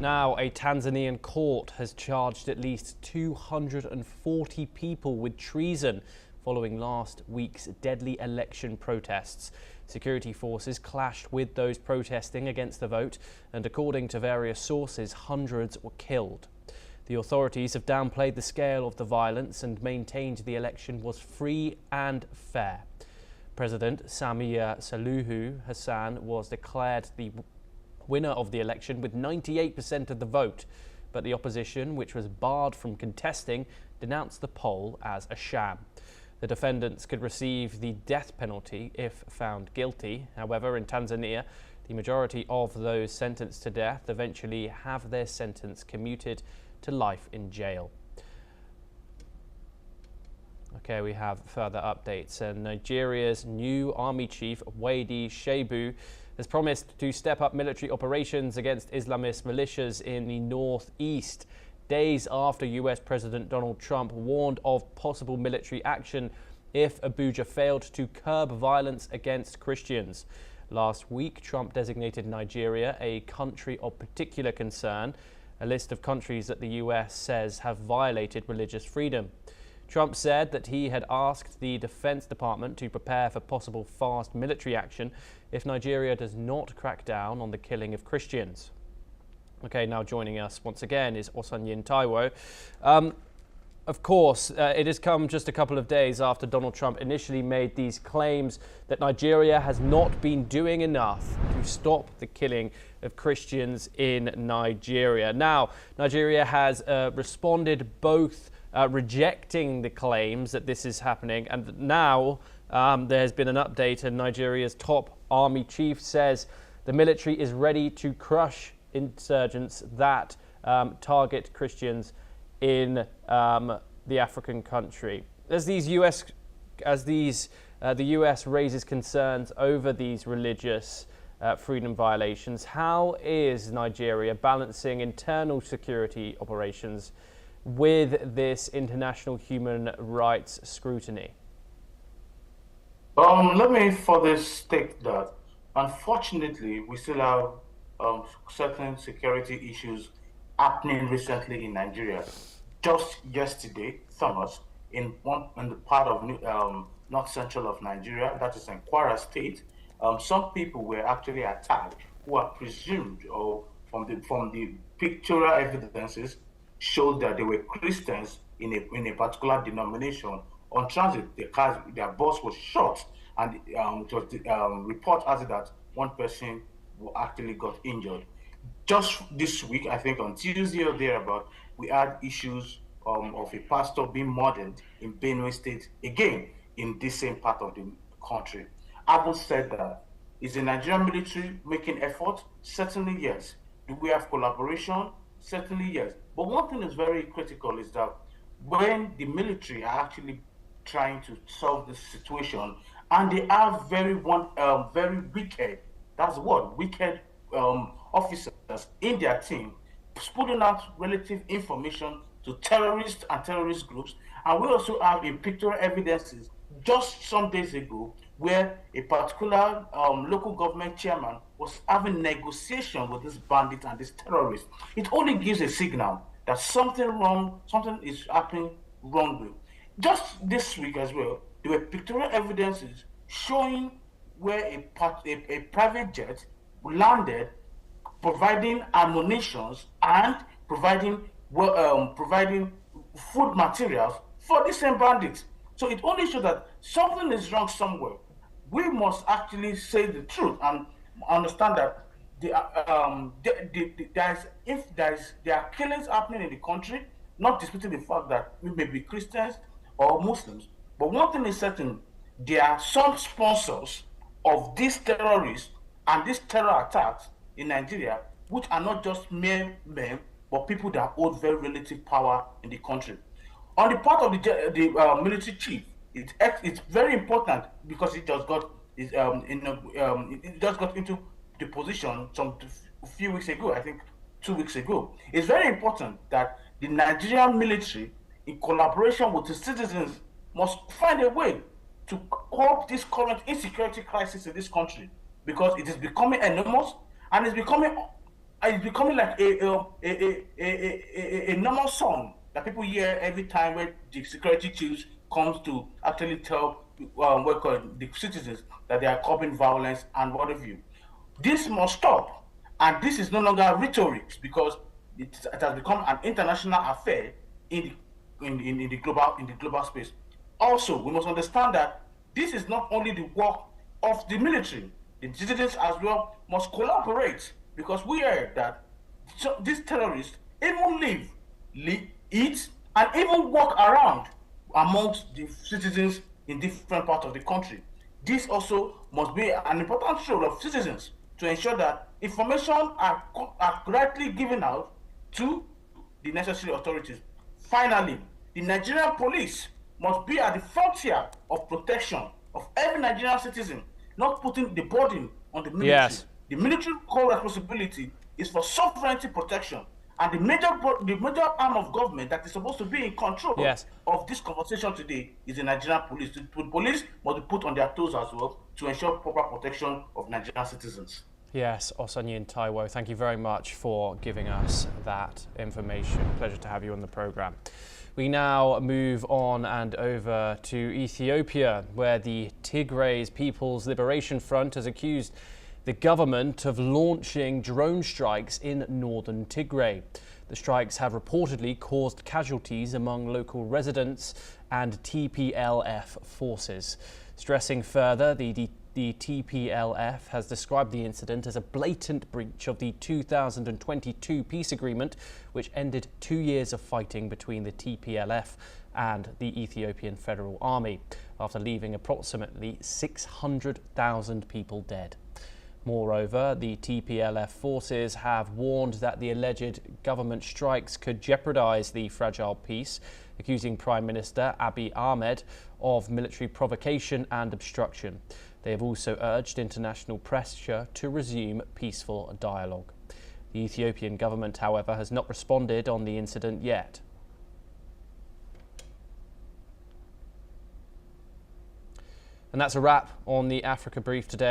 Now, a Tanzanian court has charged at least 240 people with treason following last week's deadly election protests. Security forces clashed with those protesting against the vote, and according to various sources, hundreds were killed. The authorities have downplayed the scale of the violence and maintained the election was free and fair. President Samia Suluhu Hassan was declared the winner of the election with 98% of the vote, but the opposition, which was barred from contesting, denounced the poll as a sham. The defendants could receive the death penalty if found guilty. However, in Tanzania, the majority of those sentenced to death eventually have their sentence commuted to life in jail. Okay, we have further updates. Nigeria's new army chief, Wade Shebu, has promised to step up military operations against Islamist militias in the northeast, days after US President Donald Trump warned of possible military action if Abuja failed to curb violence against Christians. Last week, Trump designated Nigeria a country of particular concern, a list of countries that the US says have violated religious freedom. Trump said that he had asked the Defense Department to prepare for possible fast military action if Nigeria does not crack down on the killing of Christians. Okay, now joining us once again is Osanyin Taiwo. Of course, it has come just a couple of days after Donald Trump initially made these claims that Nigeria has not been doing enough to stop the killing of Christians in Nigeria. Now, Nigeria has responded both rejecting the claims that this is happening, and now there has been an update, and Nigeria's top army chief says the military is ready to crush insurgents that target Christians in the African country. As the US raises concerns over these religious freedom violations, how is Nigeria balancing internal security operations with this international human rights scrutiny? Let me further state that, unfortunately, we still have certain security issues happening recently in Nigeria. Just yesterday, Thomas, in the part of north central of Nigeria, that is in Kwara State, some people were actually attacked who are presumed, or from the pictorial evidences, showed that they were Christians in a particular denomination. On transit, their bus was shot, and it was report as that one person actually got injured. Just this week, I think on Tuesday or thereabout, we had issues of a pastor being murdered in Benue State, again in this same part of the country. Having said that, is the Nigerian military making effort? Certainly yes. Do we have collaboration? Certainly yes. But one thing is very critical is that when the military are actually trying to solve this situation, and they are very wicked, that's the word, wicked officers in their team, putting out relative information to terrorists and terrorist groups. And we also have in pictorial evidences just some days ago where a particular local government chairman was having negotiation with this bandit and this terrorist. It only gives a signal that something is happening wrongly. Just this week as well, there were pictorial evidences showing where a private jet landed, providing ammunitions and providing food materials for the same bandits. So it only shows that something is wrong somewhere. We must actually say the truth and understand that there are killings happening in the country, not disputing the fact that we may be Christians or Muslims. But one thing is certain, there are some sponsors of these terrorists and these terror attacks in Nigeria, which are not just mere men, but people that hold very relative power in the country. On the part of the military chief, it's very important because it just got into the position a few weeks ago, I think 2 weeks ago. It's very important that the Nigerian military, in collaboration with the citizens, must find a way to cope this current insecurity crisis in this country, because it is becoming enormous and it's becoming it's becoming like a normal song that people hear every time when the security chiefs comes to actually tell what call it, the citizens that they are curbing violence and what have you. This must stop, and this is no longer rhetoric because it has become an international affair in the global space. Also, we must understand that this is not only the work of the military; the citizens as well must collaborate because we heard that these terrorists even live, eat, and even walk around amongst the citizens in different parts of the country. This also must be an important role of citizens to ensure that information are correctly given out to the necessary authorities. Finally, the Nigerian police must be at the frontier of protection of every Nigerian citizen, not putting the burden on the military. Yes. The military core responsibility is for sovereignty protection, and the major arm of government that is supposed to be in control Yes. of this conversation today is the Nigerian police. The police must be put on their toes as well to ensure proper protection of Nigerian citizens. Yes, Osanyin Taiwo, thank you very much for giving us that information. Pleasure to have you on the programme. We now move on and over to Ethiopia, where the Tigray People's Liberation Front has accused the government of launching drone strikes in northern Tigray. The strikes have reportedly caused casualties among local residents and TPLF forces. Stressing further, the TPLF has described the incident as a blatant breach of the 2022 peace agreement, which ended 2 years of fighting between the TPLF and the Ethiopian Federal Army, after leaving approximately 600,000 people dead. Moreover, the TPLF forces have warned that the alleged government strikes could jeopardize the fragile peace, accusing Prime Minister Abiy Ahmed of military provocation and obstruction. They have also urged international pressure to resume peaceful dialogue. The Ethiopian government, however, has not responded on the incident yet. And that's a wrap on the Africa Brief today.